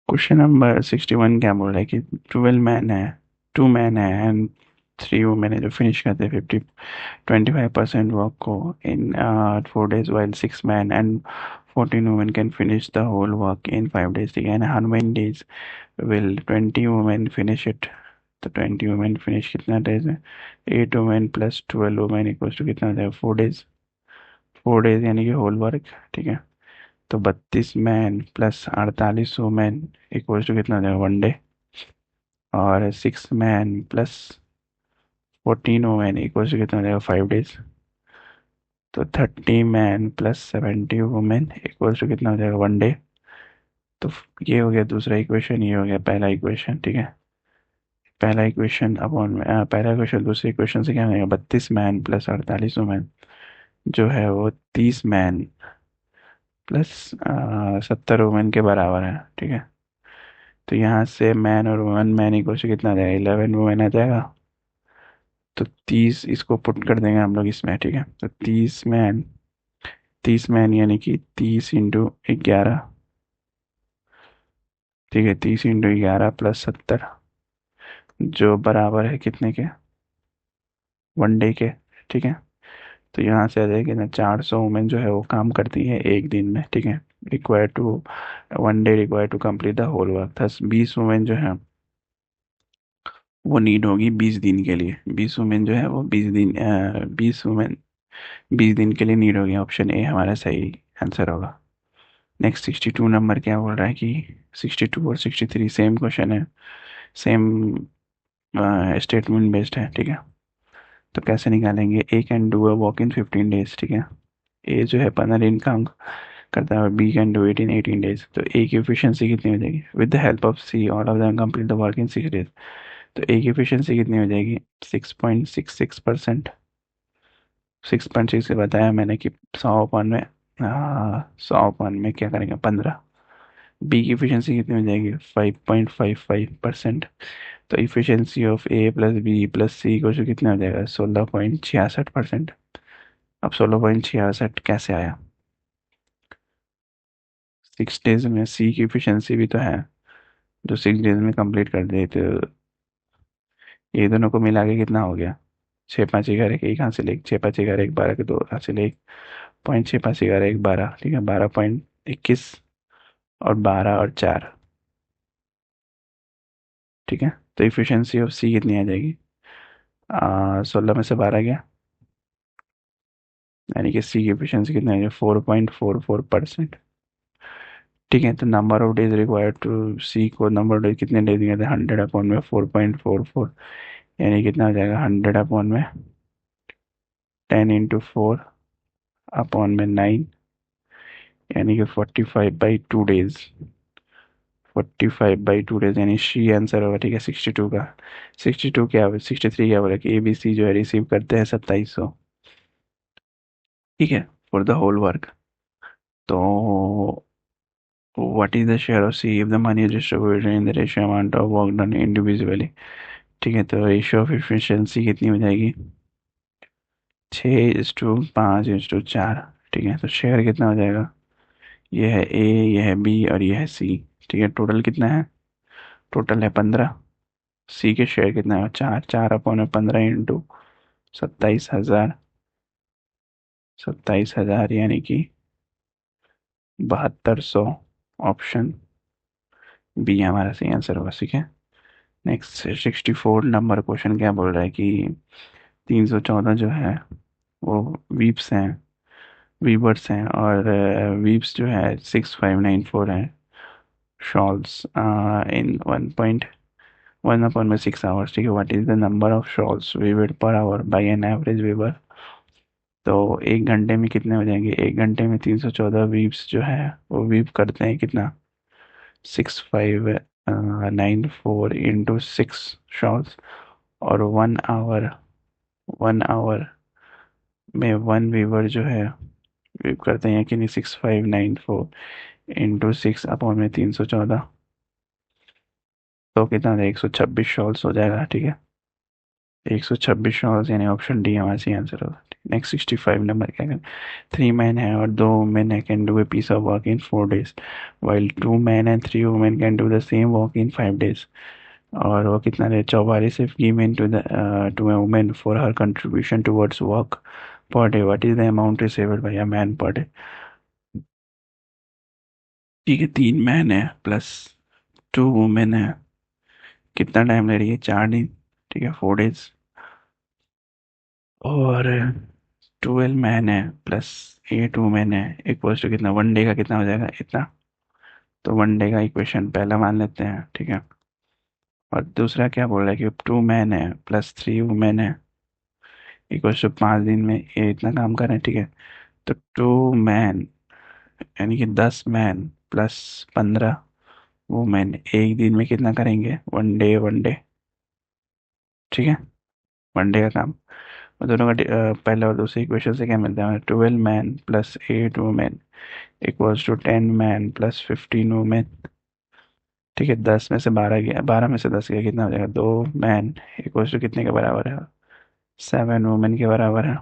Question number 61 क्या बोल रहा है कि 12 मैन है, 2 मैन है एंड 3 वुमेन है जो फिनिश करते हैं 25% वर्क को इन 4 days while 6 men and 14 women can finish the whole work in 5 days. ठीक है ना? how many days will 20 women finish it? तो 20 women finish कितना days है? 8 women plus 12 women equals to कितना हो जाएगा? 4 days. 4 days यानी कि होल वर्क. ठीक है, तो 32 man plus 48 women equals to कितना हो जाएगा? 1 डे. और 6 man plus 14 women equals to कितना हो जाएगा? 5 डेज. तो 30 man plus 70 women equals to कितना हो जाएगा? 1 डे. तो ये हो गया दूसरा इक्वेशन, ये हो गया पहला इक्वेशन. ठीक है, पहला इक्वेशन अपॉन पहला इक्वेशन दूसरे इक्वेशन से क्या होगा? 32 मैन प्लस 48 वुमेन जो है वो 30 मैन प्लस 70 वुमेन के बराबर है. ठीक है, तो यहाँ से मैन और वुमेन, मैन इक्वल टू कितना आ जाएगा? 11 वुमेन आ जाएगा. तो 30 इसको पुट कर देंगे हम लोग इसमें. ठीक है, तो 30 मैन यानी कि 30 × 11. ठीक है, 30 × 11 प्लस 70 जो बराबर है कितने के? 1 डे के. ठीक है, तो यहाँ से आ जाएगा ना 400 वुमेन जो है वो काम करती है एक दिन में. ठीक है, require to 1 day require to complete the whole work. Thus 20 women जो है वो नीड होगी 20 दिन के लिए. 20 वुमेन जो है वो 20 वुमेन 20 दिन के लिए नीड होगी. ऑप्शन ए हमारा सही आंसर होगा. नेक्स्ट 62 नंबर क्या बोल रहा है कि 62 और 63 सेम क्वेश्चन है, सेम स्टेटमेंट बेस्ड है. ठीक है, तो कैसे निकालेंगे? A can do a work in 15 days. ठीक है, ए जो है 15 दिन काम करता है और B can do it in 18 days. तो ए की एफिशिएंसी कितनी हो जाएगी? With the help of C all of them complete the work in 6 days. तो ए की एफिशिएंसी कितनी हो जाएगी? 6.66%. 6.6 से बताया मैंने कि 100 अपन में क्या करेंगे? 15. बी की इफिशियंसी कितनी हो जाएगी? 5.55%. तो efficiency of A plus B plus C को जो कितना हो जाएगा? 16.66%. अब 16.66 कैसे आया? 6 डेज में सी की इफिशियंसी भी तो है जो 6 डेज में कंप्लीट कर दे. तो ये दोनों को मिला के कितना हो गया? 6×5=11. एक हासिल एक, 6×5=11, 12 के 2 हासिल 1. 6×5=11, 12. ठीक है, 12.21 और 12 और 4. ठीक है, तो इफिशियंसी ऑफ सी कितनी आ जाएगी? 16 में से 12 गया, यानी कि सी की एफिशिएंसी कितनी है? 4.44%. ठीक है, तो number of days required to C को नंबर ऑफ डेज कितने डेज दिए थे? 100/4.44, यानी कितना हो जाएगा? 100/में 10 × 4/9, यानी कि 45/2 डेज. 45/2 डेज यानी सी आंसर होगा. ठीक है, 62 का. 62 क्या 63 क्या बोला कि ए बी सी जो है रिसीव करते हैं 2700. ठीक है, फॉर द होल वर्क. तो what is the share of C if the money is distributed in the ratio amount of work done individually? ठीक है, तो रेशियो ऑफ एफिशिएंसी कितनी हो जाएगी? 6:5:4. ठीक है, तो शेयर कितना हो जाएगा? ये है ए, ये है बी और ये है सी. ठीक है, टोटल कितना है? टोटल है 15. सी के शेयर कितना है? 4. 4/15 इंटू 27,000. 27,000 यानी कि 7200. ऑप्शन बी हमारा सही आंसर होगा. ठीक है, नेक्स्ट 64 नंबर क्वेश्चन क्या बोल रहा है कि 314 जो है वो वीप्स हैं, वीवर्स हैं, और वीप्स जो है 6594 हैं शॉल्स इन 1.1/6 आवर्स. ठीक है, what is the number of shawls weaved per hour by an average weaver? तो एक घंटे में कितने हो जाएंगे? एक घंटे में 314 वीव्स जो है वो वीव करते हैं कितना? 6594 इंटू 6 शॉल्स. और 1 आवर, 1 आवर में 1 वीवर जो है वीव करते हैं कि नहीं? 6594 इंटू 6/में 314. तो कितना हो जाएगा? 126 शॉल्स हो जाएगा. ठीक है, 126 शॉल्स यानी ऑप्शन डी हमारा सही आंसर होगा. नेक्स्ट 65 नंबर क्या करें, 3 मैन है और 2 वुमेन है can do a piece of work in 4 days while 2 man and 3 women can do the same work in 5 days। और वो कितना रहे, 44 if given to a women for her contribution towards work per day, what is the amount received by a man per day. ठीक है, 3 man है plus 2 women है, कितना time ले रही है, 4 दिन। ठीक है, 4 days। और 12 मैन है प्लस 8 वुमेन है इक्वल्स टू कितना, 1 डे का कितना हो जाएगा, इतना। तो 1 डे का इक्वेशन पहला मान लेते हैं, ठीक है। और दूसरा क्या बोल रहा है कि 2 मैन है प्लस 3 वुमेन है इक्वल्स टू 5 दिन में ये इतना काम करें, ठीक है। तो 2 मैन यानी कि 10 मैन प्लस 15 वुमेन एक दिन में कितना करेंगे, 1 डे 1 डे, ठीक है। 1 डे का काम। और दोनों का पहले और दूसरे इक्वेशन से क्या मिलता है, 12 man plus 8 women equals to 10 man plus 15 women. ठीक है, 10 में से 12 गया, 12 में से 10 गया, कितना हो जाएगा, 2 मैन इक्वल्स टू कितने के बराबर है, 7 वुमेन के बराबर है।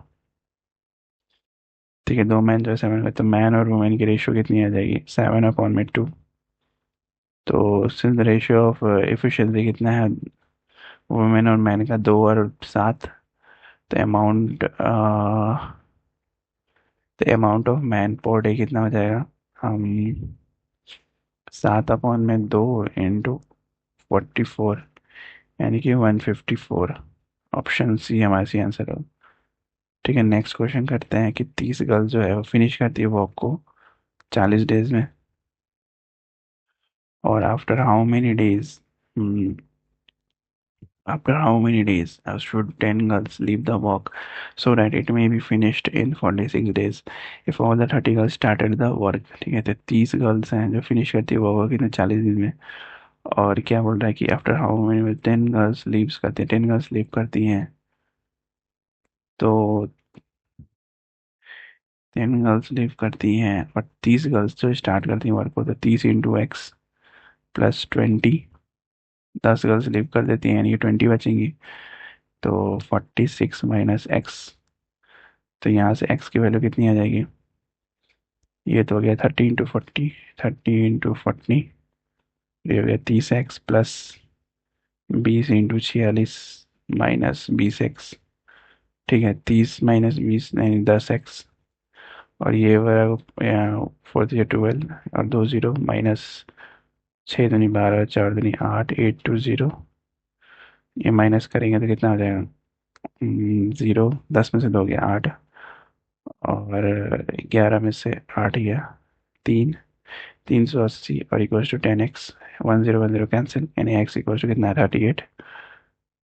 ठीक है, 2 मैन जो है 7 में, तो मैन और वुमेन की रेशियो कितनी आ जाएगी, 7/2। तो सिंस रेशियो ऑफ एफिशिएंसी कितना है, वुमेन और मैन का 2 और 7, तो amount of man per day कितना हो जाएगा, हम 7/2 इंटू 44 यानी कि 154। ऑप्शन सी हमारा सी आंसर हो। ठीक है, नेक्स्ट क्वेश्चन करते हैं कि 30 गर्ल्स जो है वो फिनिश करती है वॉक को 40 डेज में, और after how many days should 10 girls leave the walk so that it may be finished in 46 days if all the 30 girls started the work। ठीक है, तो 30 गर्ल्स हैं जो फिनिश करती है वो कितने, 40 दिन में। और क्या बोल रहा है कि after how many 10 girls leaves करती है, 10 गर्ल्स लीव करती हैं, तो 10 गर्ल्स लीव करती हैं और 30 गर्ल्स जो स्टार्ट करती हैं वर्क को, तो 30 × X प्लस 20, 10 गर्ल्स लीव कर देती हैं यानी कि 20 बचेंगी, तो 46 - X। तो यहाँ से X की वैल्यू कितनी आ जाएगी, ये तो हो गया 30 × 40, 30 × 40, ये हो गया 30X प्लस 20 × 46 -20X। ठीक है, 30 - 20 नहीं 10X, और ये 4 × 12 और 2 0 माइनस 6 दूनी 12, 4 दूनी 8, 8 2 0, ये माइनस करेंगे तो कितना हो जाएगा, 0, 10 में से 2 गया 8, और 11 में से 8 गया 3, 380 और इक्वल्स टू 10X, 1 0 1 0 कैंसिल, यानी X इक्वल्स टू कितना, 38।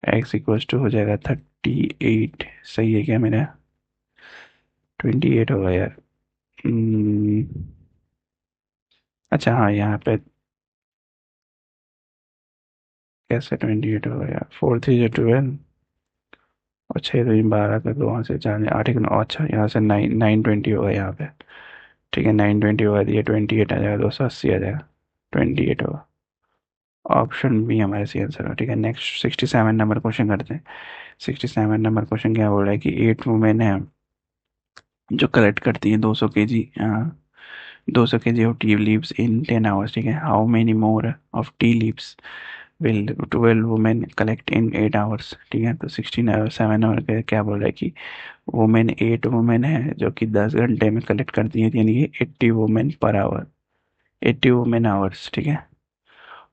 X इक्वल्स टू हो जाएगा 38, सही है क्या मेरा, 28 होगा यार। अच्छा हाँ, यहाँ पे कैसे 28 होगा यार, 4 3 12 और 6 2 12 का 2 वहाँ से 4 8 1 9, अच्छा यहाँ से 9 9 20 होगा यहाँ पे। ठीक है, 9 20 होगा, तो ये 28 आ जाएगा, 280 आ जाएगा, 28 होगा। ऑप्शन बी हमारे सी आंसर है। ठीक है, नेक्स्ट 67 नंबर क्वेश्चन करते हैं। 67 नंबर क्वेश्चन क्या बोल रहा है कि 8 वुमेन है जो कलेक्ट करती है 200 kg of tea leaves in 10 hours. ठीक है, how many more of tea leaves will 12 women collect in 8 hours. ठीक है, तो 67 नंबर का क्या बोल रहा है कि वुमेन 8 वुमेन है जो कि 10 घंटे में कलेक्ट करती है, यानी कि 80 women per hour, 80 women hours. ठीक है,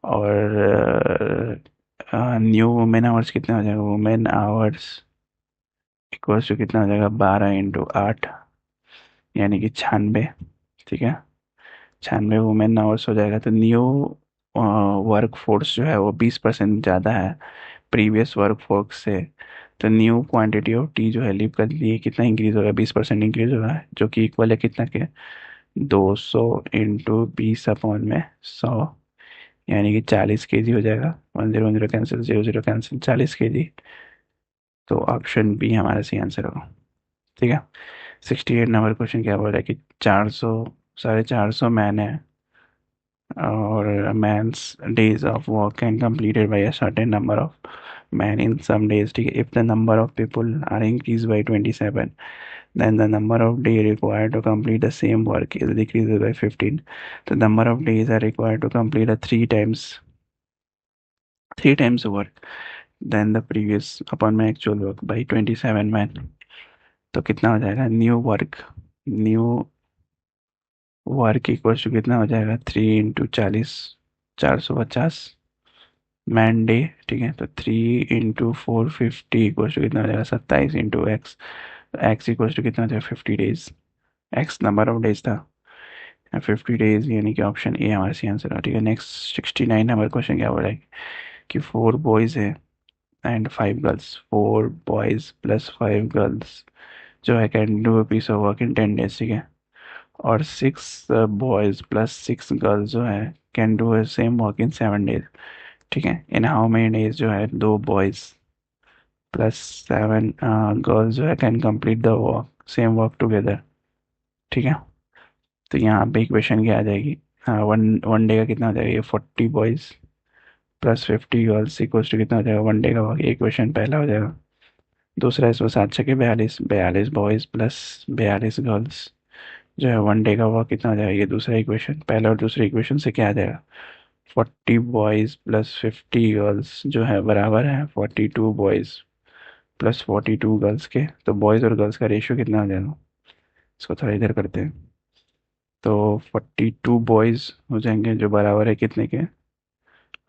और न्यू वुमेन आवर्स कितना हो जाएगा, वुमेन आवर्स इक्वल्स टू कितना हो जाएगा, 12 × 8 यानी कि 96। ठीक है, 96 वुमेन आवर्स हो जाएगा, तो न्यू वर्क फोर्स जो है वो 20% ज़्यादा है प्रीवियस वर्क फोर्स से। तो न्यू क्वांटिटी ऑफ टी जो है लीव कर लिए कितना इंक्रीज होगा, 20% इंक्रीज हो रहा है, जो कि इक्वल है कितना के, 200 × 20 में 100, यानी कि 40 kg हो जाएगा। 1 0 1 0 कैंसिल, 0 0 कैंसिल, 40 kg। तो ऑप्शन बी हमारा सही आंसर होगा। ठीक है, 68 नंबर क्वेश्चन क्या बोल रहा है कि 400 450 मैन है और men's days of work can completed by a certain number of man in some days, ठीक है. If the number of people are increased by 27, then the number of days required to complete the same work is decreased by 15. The number of days are required to complete a three times work than the previous upon my actual work by 27 man. तो कितना हो जाएगा, new work equal to कितना हो जाएगा, 3 × 40, 450 man day. ठीक है, तो 3 × 450 इक्वल टू कितना हो जाएगा, 27 × एक्स. एक्स इक्वल टू कितना हो जाएगा, 50 days. X number of days था, 50 डेज, यानी कि ऑप्शन ए हमारा सी आंसर है. ठीक है, नेक्स्ट 69 नंबर क्वेश्चन क्या बोला है कि 4 बॉयज है and 5 girls. 4 boys plus 5 girls जो है can do a piece of work in 10 days. ठीक है, और 6 बॉयज प्लस 6 गर्ल्स जो है can do same work in 7 days. ठीक है, इन हाउ मेनी डेज जो है 2 बॉयज प्लस 7 गर्ल्स जो है can complete the work same work together. ठीक है, तो यहाँ पे इक्वेशन क्या आ जाएगी, हाँ, वन वन डे का कितना हो जाएगा, ये 40 boys plus 50 girls equals to कितना हो जाएगा, वन डे का वर्क. ये इक्वेशन पहला हो जाएगा. दूसरा इसमें 7 × 6 = 42, 42 बॉयज प्लस 42 गर्ल्स जो है वन डे का वर्क कितना हो जाएगा, ये दूसरा इक्वेशन. पहले और दूसरे इक्वेशन से क्या आ जाएगा, 40 बॉयज प्लस 50 गर्ल्स जो है बराबर है 42 बॉयज प्लस 42 गर्ल्स के. तो बॉयज़ और गर्ल्स का रेशियो कितना हो जाएगा, इसको थोड़ा इधर करते हैं. तो 42 बॉयज़ हो जाएंगे जो बराबर है कितने के,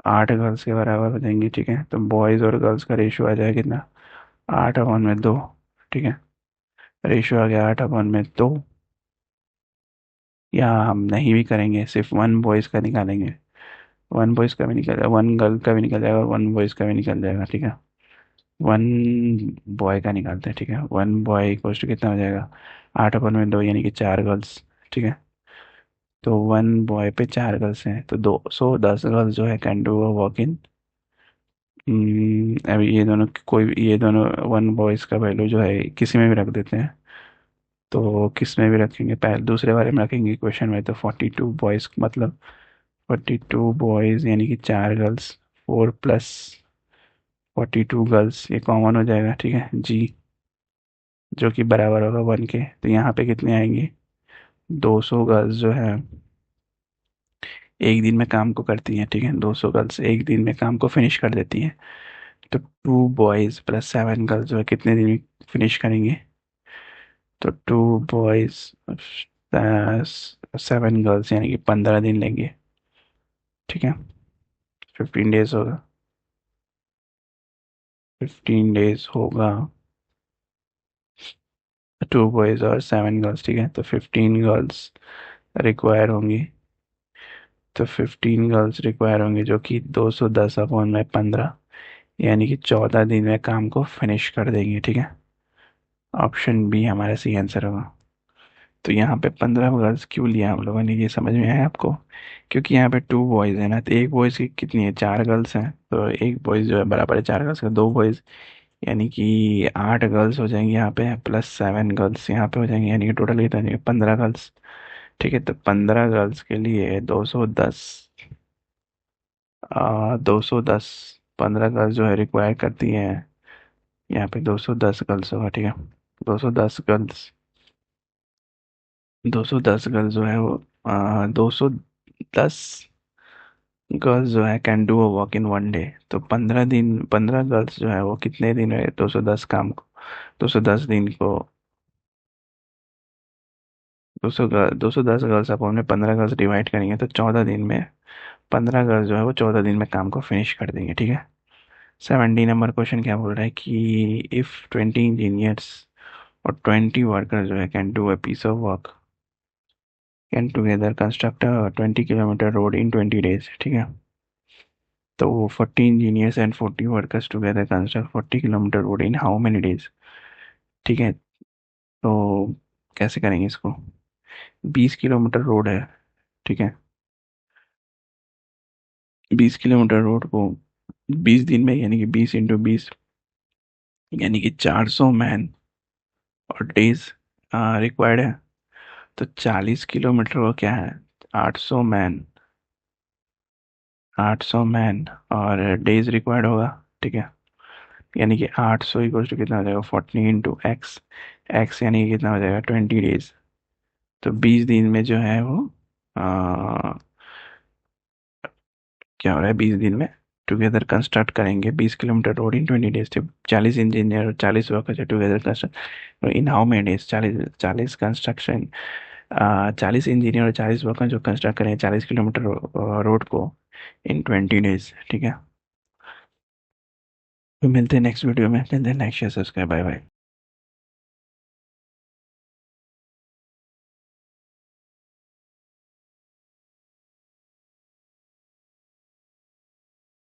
8 गर्ल्स के बराबर हो जाएंगे. ठीक है, तो बॉयज़ और गर्ल्स का रेशियो आ जाएगा कितना, 8/2. ठीक है, रेशियो आ गया 8/2. या हम नहीं भी करेंगे, सिर्फ वन बॉयज़ का निकालेंगे. वन बॉयज़ का भी निकल जाएगा, वन गर्ल का भी निकल जाएगा और वन बॉयज़ का भी निकल जाएगा. ठीक है, वन बॉय का निकालते हैं. ठीक है, वन बॉय इक्वल्स टू कितना हो जाएगा, 8/2 यानी कि 4 गर्ल्स. ठीक है, तो वन बॉय पे 4 गर्ल्स हैं, तो 210 गर्ल्स जो है कैन डू वर्क इन. अभी ये दोनों कोई ये दोनों वन बॉयज़ का वैल्यू जो है किसी में भी रख देते हैं. तो किस में भी रखेंगे, पहले दूसरे बारे में रखेंगे क्वेश्चन में. तो 42 बॉयज़ मतलब 42 बॉयज़ यानी कि 4 गर्ल्स, 4 + 42 गर्ल्स ये कॉमन हो जाएगा. ठीक है जी, जो कि बराबर होगा 1 के. तो यहाँ पे कितने आएंगे, 200 गर्ल्स जो है एक दिन में काम को करती हैं. ठीक है, 200 गर्ल्स एक दिन में काम को फिनिश कर देती हैं. तो 2 बॉयज़ प्लस 7 गर्ल्स जो है कितने दिन में फिनिश करेंगे, तो 2 बॉयज़ 7 गर्ल्स यानी कि 15 दिन लेंगे. ठीक है, 15 डेज होगा, 15 डेज होगा. 2 बॉयज़ और 7 गर्ल्स. ठीक है, तो 15 गर्ल्स रिक्वायर होंगी. तो 15 गर्ल्स रिक्वायर होंगी जो कि 210/15 यानी कि 14 दिन में काम को फिनिश कर देंगे. ठीक है, ऑप्शन बी हमारा सही आंसर होगा. तो यहाँ पे 15 गर्ल्स क्यों लिया हम लोगों ने, ये समझ में आया आपको, क्योंकि यहाँ पे 2 बॉयज़ है ना, तो एक बॉयज़ की कितनी है, 4 गर्ल्स हैं. तो एक बॉयज़ जो है बराबर है 4 गर्ल्स का. 2 बॉयज़ यानी कि 8 गर्ल्स हो जाएंगी यहाँ पे, प्लस 7 गर्ल्स यहाँ पे हो जाएंगी, यानी कि टोटल कितना हो जाएगा, 15 गर्ल्स. ठीक है, तो 15 गर्ल्स के लिए 210 15 गर्ल्स जो है रिक्वायर करती हैं. यहाँ पे 210 गर्ल्स होगा. ठीक है, 210 गर्ल्स 210 गर्ल्स जो है वो 210 गर्ल्स जो है can do a work in 1 day. तो 15 गर्ल्स जो है वो कितने दिन में 210 दिन को 210 गर्ल्स अपॉन में 15 गर्ल्स डिवाइड करेंगे तो 14 दिन में 15 गर्ल्स जो है वो 14 दिन में काम को फिनिश कर देंगे. ठीक है, 70 नंबर क्वेश्चन क्या बोल रहा है कि इफ़ 20 इंजीनियर्स और 20 वर्कर जो है can do a piece of work can together construct a 20 kilometre road in 20 days. ठीक है, तो 40 engineers and 40 workers together construct 40 kilometre road in how many days. ठीक है, तो कैसे करेंगे इसको, 20 किलोमीटर रोड है. ठीक है, 20 किलोमीटर रोड को 20 दिन में यानी कि 20 × 20 यानी कि 400 मैन और डेज रिक्वायर्ड है. तो 40 किलोमीटर वो क्या है, 800 मैन, 800 मैन और डेज रिक्वायर्ड होगा. ठीक है, यानी कि 800 इक्वल्स टू कितना हो जाएगा 40 इंटू एक्स। एक्स यानी कि कितना हो जाएगा 20 डेज। तो 20 दिन में जो है वो आ, क्या हो रहा है 20 दिन में टुगेदर कंस्ट्रक्ट करेंगे 20 किलोमीटर रोड इन 20 डेज। तो 40 इंजीनियर और 40 workers together construct in how many days. 40 construction 40 engineer और 40 वर्कर जो कंस्ट्रक्ट करें 40 किलोमीटर रोड को इन 20 डेज। ठीक है। तो मिलते हैं नेक्स्ट वीडियो में। मिलते हैं, like share subscribe, bye bye.